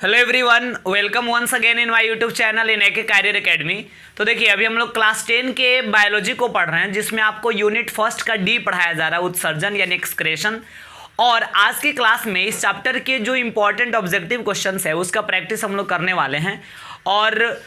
Hello everyone, welcome once again in my YouTube channel in AK Career Academy. तो देखिए, अभी हम लोग क्लास 10 के बायोलॉजी को पढ़ रहे हैं, जिसमें आपको यूनिट फर्स्ट का डी पढ़ाया जा रहा है, उत्सर्जन यानी एक्सक्रेशन। और आज की क्लास में इस चैप्टर के जो इंपॉर्टेंट ऑब्जेक्टिव क्वेश्चंस है उसका प्रैक्टिस हम लोग करने वाले हैं। और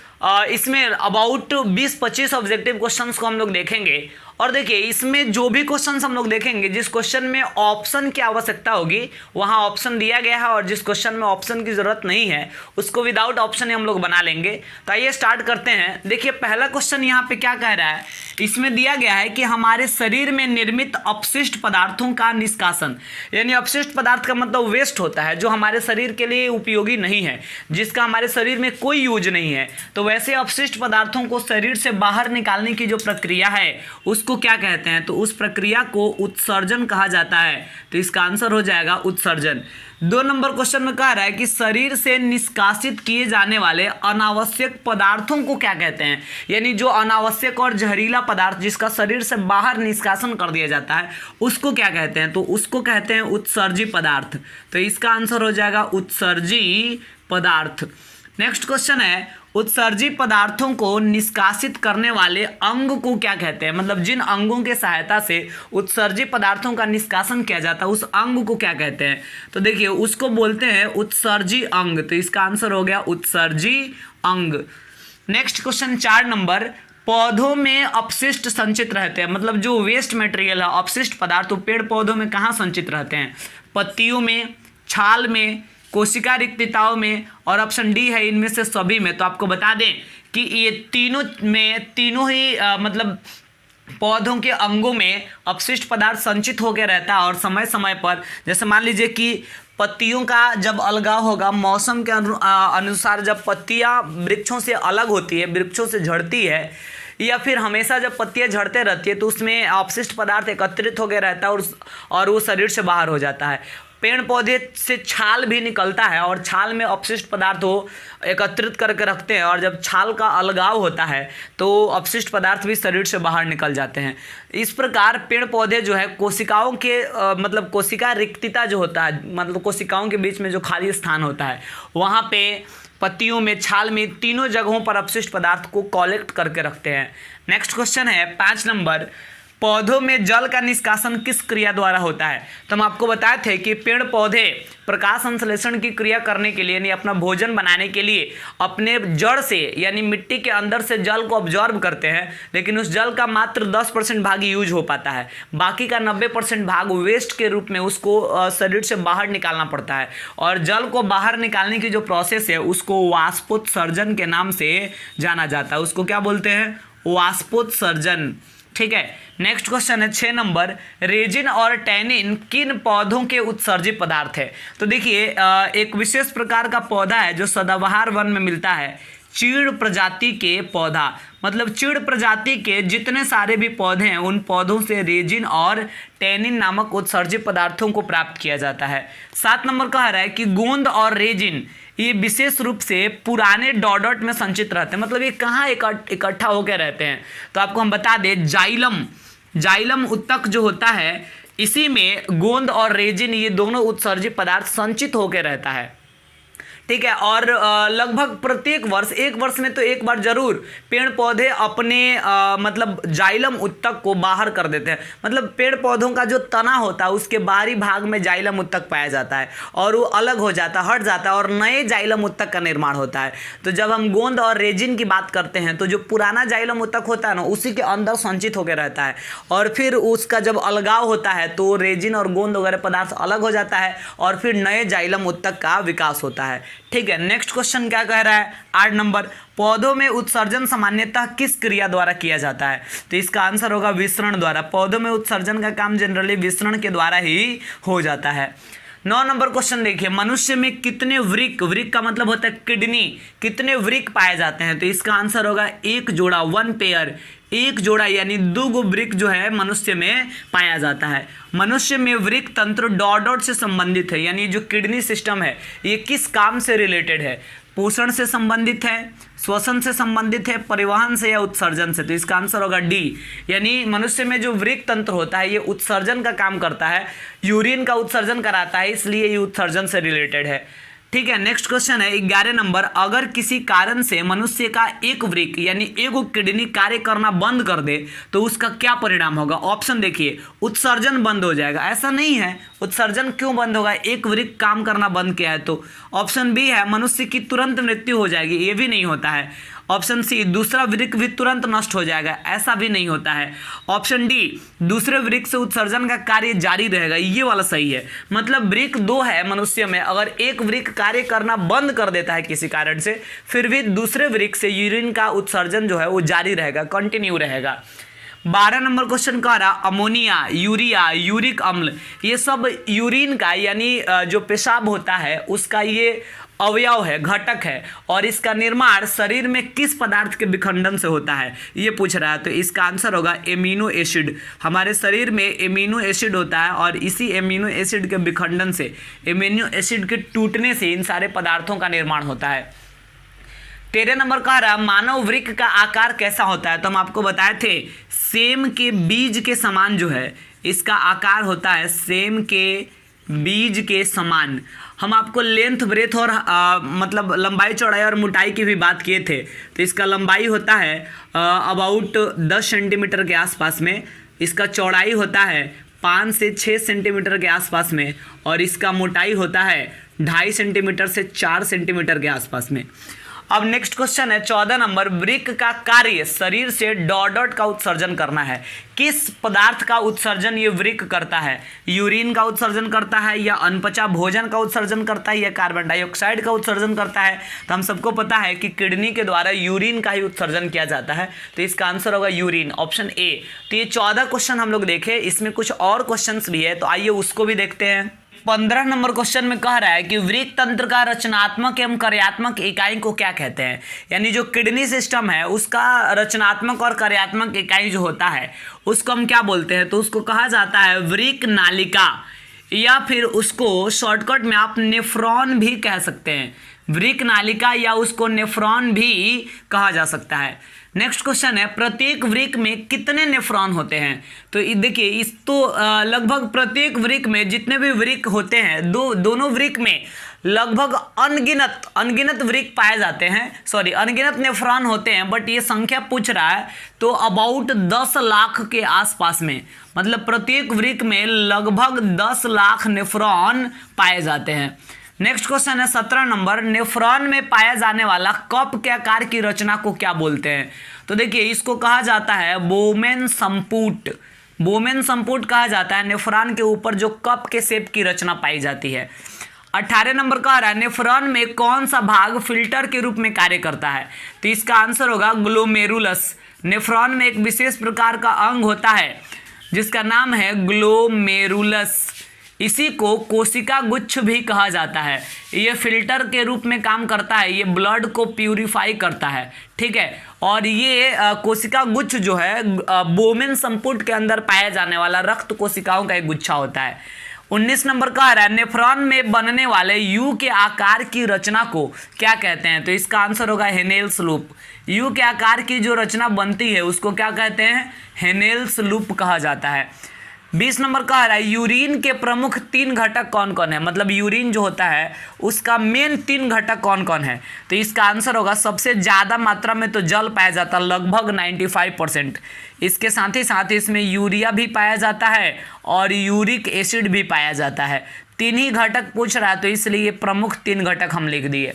इसमें अबाउट 20-25 ऑब्जेक्टिव क्वेश्चंस को हम लोग देखेंगे। और देखिए, इसमें जो भी क्वेश्चंस हम लोग देखेंगे, जिस क्वेश्चन में ऑप्शन की आवश्यकता होगी वहाँ ऑप्शन दिया गया है, और जिस क्वेश्चन में ऑप्शन की जरूरत नहीं है उसको विदाउट ऑप्शन ही हम लोग बना लेंगे। तो आइए स्टार्ट करते हैं। देखिए, पहला क्वेश्चन यहाँ पे क्या कह रहा है, इसमें दिया गया है कि हमारे शरीर में निर्मित अपशिष्ट पदार्थों का निष्कासन, यानी अपशिष्ट पदार्थ का मतलब वेस्ट होता है जो हमारे शरीर के लिए उपयोगी नहीं है, जिसका हमारे शरीर में कोई यूज नहीं है। तो वैसे अपशिष्ट पदार्थों को शरीर से बाहर निकालने की जो प्रक्रिया है उसको क्या कहते हैं, तो उस प्रक्रिया को उत्सर्जन कहा जाता है। तो इसका आंसर हो जाएगा उत्सर्जन। 2 नंबर क्वेश्चन में कह रहा है कि शरीर से निष्कासित किए जाने वाले अनावश्यक पदार्थों को क्या कहते हैं, यानी जो अनावश्यक और जहरीला पदार्थ जिसका शरीर से बाहर निष्कासन कर दिया जाता है उसको क्या कहते हैं, तो उसको कहते हैं उत्सर्जी पदार्थ। तो इसका आंसर हो जाएगा उत्सर्जी पदार्थ। नेक्स्ट क्वेश्चन है, उत्सर्जी पदार्थों को निष्कासित करने वाले अंग को क्या कहते हैं, मतलब जिन अंगों के सहायता से उत्सर्जी पदार्थों का निष्कासन किया जाता है उस अंग को क्या कहते हैं। तो देखिए, उसको बोलते हैं उत्सर्जी अंग। तो इसका आंसर हो गया उत्सर्जी अंग। नेक्स्ट क्वेश्चन 4 नंबर, पौधों में अपशिष्ट संचित रहते हैं, मतलब जो वेस्ट मटेरियल है, अपशिष्ट पदार्थ, पेड़ पौधों में कहाँ संचित रहते हैं, पत्तियों में, छाल में, कोशिका रिक्तताओं में, और ऑप्शन डी है इनमें से सभी में। तो आपको बता दें कि ये तीनों ही मतलब पौधों के अंगों में अपशिष्ट पदार्थ संचित होकर रहता है। और समय समय पर, जैसे मान लीजिए कि पत्तियों का जब अलगाव होगा, मौसम के अनुसार जब पत्तियां वृक्षों से अलग होती है, वृक्षों से झड़ती है, या फिर हमेशा जब पत्तियां झड़ते रहती है तो उसमें अपशिष्ट पदार्थ एकत्रित होकर रहता है और वो शरीर से बाहर हो जाता है। पेड़ पौधे से छाल भी निकलता है और छाल में अपशिष्ट पदार्थ वो एकत्रित करके रखते हैं, और जब छाल का अलगाव होता है तो अपशिष्ट पदार्थ भी शरीर से बाहर निकल जाते हैं। इस प्रकार पेड़ पौधे जो है कोशिकाओं के मतलब कोशिका रिक्तता जो होता है, मतलब कोशिकाओं के बीच में जो खाली स्थान होता है वहाँ पे पत्तियों में, छाल में, तीनों जगहों पर अपशिष्ट पदार्थ को कलेक्ट करके रखते हैं। नेक्स्ट क्वेश्चन है 5 नंबर, पौधों में जल का निष्कासन किस क्रिया द्वारा होता है। तो हम आपको बताए थे कि पेड़ पौधे प्रकाश संश्लेषण की क्रिया करने के लिए, यानी अपना भोजन बनाने के लिए अपने जड़ से यानी मिट्टी के अंदर से जल को ऑब्जॉर्ब करते हैं, लेकिन उस जल का मात्र 10% भाग यूज हो पाता है, बाकी का 90% भाग वेस्ट के रूप में उसको शरीर से बाहर निकालना पड़ता है। और जल को बाहर निकालने की जो प्रोसेस है उसको वाष्पोत्सर्जन के नाम से जाना जाता है। उसको क्या बोलते हैं, वाष्पोत्सर्जन। ठीक है। नेक्स्ट क्वेश्चन है 6 नंबर, रेजिन और टैनिन किन पौधों के उत्सर्जी पदार्थ है। तो देखिए, एक विशेष प्रकार का पौधा है जो सदाबहार वन में मिलता है, चीड़ प्रजाति के पौधा, मतलब चीड़ प्रजाति के जितने सारे भी पौधे हैं उन पौधों से रेजिन और टैनिन नामक उत्सर्जी पदार्थों को प्राप्त किया जाता है। 7 नंबर कह रहा है कि गोंद और रेजिन ये विशेष रूप से पुराने डॉडट में संचित रहते हैं, मतलब ये कहाँ इकट्ठा होकर रहते हैं। तो आपको हम बता दें, जाइलम उत्तक जो होता है इसी में गोंद और रेजिन ये दोनों उत्सर्जी पदार्थ संचित होकर रहता है। ठीक है। और लगभग प्रत्येक वर्ष, एक वर्ष में तो एक बार जरूर पेड़ पौधे अपने मतलब जाइलम उत्तक को बाहर कर देते हैं, मतलब पेड़ पौधों का जो तना होता है उसके बाहरी भाग में जाइलम उत्तक पाया जाता है और वो अलग हो जाता है, हट जाता है, और नए जाइलम उत्तक का निर्माण होता है। तो जब हम गोंद और रेजिन की बात करते हैं तो जो पुराना जाइलम उत्तक होता है ना उसी के अंदर संचित होकर रहता है, और फिर उसका जब अलगाव होता है तो रेजिन और गोंद वगैरह पदार्थ अलग हो जाता है और फिर नए जाइलम उत्तक का विकास होता है। ठीक है। नेक्स्ट क्वेश्चन क्या कह रहा है 8 नंबर, पौधों में उत्सर्जन सामान्यतः किस क्रिया द्वारा किया जाता है। तो इसका आंसर होगा विसरण द्वारा। पौधों में उत्सर्जन का काम जनरली विसरण के द्वारा ही हो जाता है। 9 नंबर क्वेश्चन देखिए, मनुष्य में कितने वृक्क का मतलब होता है किडनी, कितने वृक्क पाए जाते हैं। तो इसका आंसर होगा एक जोड़ा, 1 पेयर, एक जोड़ा, यानी 2 वृक्क जो है मनुष्य में पाया जाता है। मनुष्य में वृक्क तंत्र डॉट से संबंधित है, यानी जो किडनी सिस्टम है ये किस काम से रिलेटेड है, पोषण से संबंधित है, श्वसन से संबंधित है, परिवहन से, या उत्सर्जन से। तो इसका आंसर होगा डी, यानी मनुष्य में जो वृक्क तंत्र होता है ये उत्सर्जन का काम करता है, यूरिन का उत्सर्जन कराता है, इसलिए ये उत्सर्जन से रिलेटेड है। ठीक है। नेक्स्ट क्वेश्चन है 11 नंबर, अगर किसी कारण से मनुष्य का एक वृक्क यानी एक किडनी कार्य करना बंद कर दे तो उसका क्या परिणाम होगा। ऑप्शन देखिए, उत्सर्जन बंद हो जाएगा। ऐसा नहीं है, उत्सर्जन क्यों बंद होगा, एक वृक्क काम करना बंद किया है तो। ऑप्शन बी है मनुष्य की तुरंत मृत्यु हो जाएगी, ये भी नहीं होता है। ऑप्शन सी, दूसरा वृक्क भी तुरंत नष्ट हो जाएगा, ऐसा भी नहीं होता है। ऑप्शन डी, दूसरे वृक्क से उत्सर्जन का कार्य जारी रहेगा, ये वाला सही है। मतलब वृक्क दो है मनुष्य में, अगर एक वृक्क कार्य करना बंद कर देता है किसी कारण से, फिर भी दूसरे वृक्क से यूरिन का उत्सर्जन जो है वो जारी रहेगा, कंटिन्यू रहेगा। 12 नंबर क्वेश्चन कह रहा, अमोनिया, यूरिया, यूरिक अम्ल, ये सब यूरिन का यानी जो पेशाब होता है उसका ये अवयव है, घटक है, और इसका निर्माण शरीर में किस पदार्थ के विखंडन से होता है ये पूछ रहा है। तो इसका आंसर होगा एमिनो एसिड। हमारे शरीर में एमिनो एसिड होता है और इसी एमिनो एसिड के विखंडन से, एमिनो एसिड के टूटने से इन सारे पदार्थों का निर्माण होता है। 13 नंबर कह रहा, मानव वृक्क का आकार कैसा होता है। तो हम आपको बताए थे सेम के बीज के समान जो है इसका आकार होता है, सेम के बीज के समान। हम आपको लेंथ, ब्रेथ और मतलब लंबाई, चौड़ाई और मोटाई की भी बात किए थे। तो इसका लंबाई होता है अबाउट 10 सेंटीमीटर के आसपास में, इसका चौड़ाई होता है 5 से 6 सेंटीमीटर के आसपास में, और इसका मोटाई होता है 2.5 सेंटीमीटर से 4 सेंटीमीटर के आसपास में। अब नेक्स्ट क्वेश्चन है 14 नंबर, वृक्क का कार्य शरीर से डॉट डॉट का उत्सर्जन करना है। किस पदार्थ का उत्सर्जन ये वृक्क करता है। यूरिन का उत्सर्जन करता है, या अनपचा भोजन का उत्सर्जन करता है, या कार्बन डाइऑक्साइड का उत्सर्जन करता है। तो हम सबको पता है कि किडनी के द्वारा यूरिन का ही उत्सर्जन किया जाता है, तो इसका आंसर होगा यूरिन, ऑप्शन ए। तो ये 14 क्वेश्चन हम लोग देखे, इसमें कुछ और क्वेश्चन भी है, तो आइए उसको भी देखते हैं। 15 नंबर क्वेश्चन में कह रहा है कि वृक्क तंत्र का रचनात्मक एवं कार्यात्मक इकाई को क्या कहते हैं। यानी जो किडनी सिस्टम है उसका रचनात्मक और कार्यात्मक इकाई जो होता है उसको हम क्या बोलते हैं। तो उसको कहा जाता है वृक्क नालिका, या फिर उसको शॉर्टकट में आप नेफ्रॉन भी कह सकते हैं। वृक्क नालिका या उसको नेफ्रॉन भी कहा जा सकता है। नेक्स्ट क्वेश्चन है, प्रत्येक वृक्क में कितने नेफ्रॉन होते हैं। तो देखिए इस तो लगभग प्रत्येक वृक्क में जितने भी वृक्क होते हैं, दोनों वृक्क में लगभग अनगिनत वृक्क पाए जाते हैं, सॉरी अनगिनत नेफ्रॉन होते हैं, बट ये संख्या पूछ रहा है तो अबाउट 10 लाख के आसपास में, मतलब प्रत्येक वृक्क में लगभग 10 लाख नेफ्रॉन पाए जाते हैं। नेक्स्ट क्वेश्चन है 17 नंबर, नेफ्रॉन में पाया जाने वाला कप के आकार की रचना को क्या बोलते हैं। तो देखिए इसको कहा जाता है बोमेन संपुट, बोमेन संपुट कहा जाता है नेफ्रॉन के ऊपर जो कप के शेप की रचना पाई जाती है। 18 नंबर कह रहा है नेफ्रॉन में कौन सा भाग फिल्टर के रूप में कार्य करता है। तो इसका आंसर होगा ग्लोमेरुलस। नेफ्रॉन में एक विशेष प्रकार का अंग होता है जिसका नाम है ग्लोमेरुलस, इसी को कोशिका गुच्छ भी कहा जाता है। ये फिल्टर के रूप में काम करता है, ये ब्लड को प्यूरिफाई करता है, ठीक है। और ये कोशिका गुच्छ जो है बोमेन संपुट के अंदर पाया जाने वाला रक्त कोशिकाओं का एक गुच्छा होता है। 19 नंबर कह रहा है नेफ्रॉन में बनने वाले यू के आकार की रचना को क्या कहते हैं। तो इसका आंसर होगा हेनेल्स लूप। यू के आकार की जो रचना बनती है उसको क्या कहते हैं, हेनेल्स लूप कहा जाता है। 20 नंबर कह रहा है यूरिन के प्रमुख 3 घटक कौन कौन है। मतलब यूरिन जो होता है उसका मेन 3 घटक कौन कौन है। तो इसका आंसर होगा सबसे ज़्यादा मात्रा में तो जल पाया जाता है लगभग 95%। इसके साथ ही इसमें यूरिया भी पाया जाता है और यूरिक एसिड भी पाया जाता है। 3 ही घटक पूछ रहा है तो इसलिए प्रमुख 3 घटक हम लिख दिए।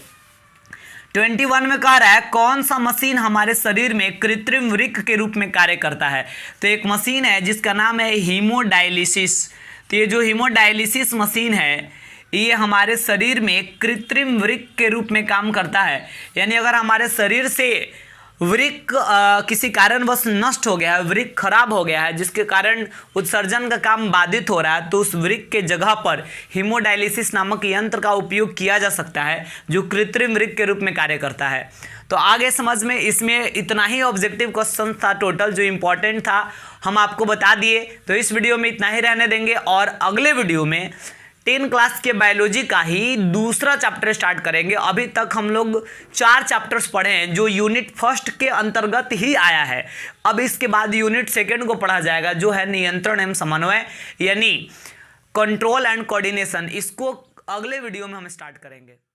21 में कह रहा है कौन सा मशीन हमारे शरीर में कृत्रिम वृक्क के रूप में कार्य करता है। तो एक मशीन है जिसका नाम है हीमोडायलिसिस। तो ये जो हीमोडायलिसिस मशीन है ये हमारे शरीर में कृत्रिम वृक्क के रूप में काम करता है। यानी अगर हमारे शरीर से वृक्क किसी कारणवश नष्ट हो गया है, वृक्क खराब हो गया है जिसके कारण उत्सर्जन का काम बाधित हो रहा है, तो उस वृक्क के जगह पर हीमोडायलिसिस नामक यंत्र का उपयोग किया जा सकता है जो कृत्रिम वृक्क के रूप में कार्य करता है। तो आगे समझ में इसमें इतना ही ऑब्जेक्टिव क्वेश्चन था टोटल जो इम्पोर्टेंट था हम आपको बता दिए। तो इस वीडियो में इतना ही रहने देंगे और अगले वीडियो में 10 क्लास के बायोलॉजी का ही दूसरा चैप्टर स्टार्ट करेंगे। अभी तक हम लोग 4 चैप्टर्स पढ़े हैं जो यूनिट फर्स्ट के अंतर्गत ही आया है। अब इसके बाद यूनिट सेकंड को पढ़ा जाएगा जो है नियंत्रण एवं समन्वय यानी कंट्रोल एंड कोऑर्डिनेशन। इसको अगले वीडियो में हम स्टार्ट करेंगे।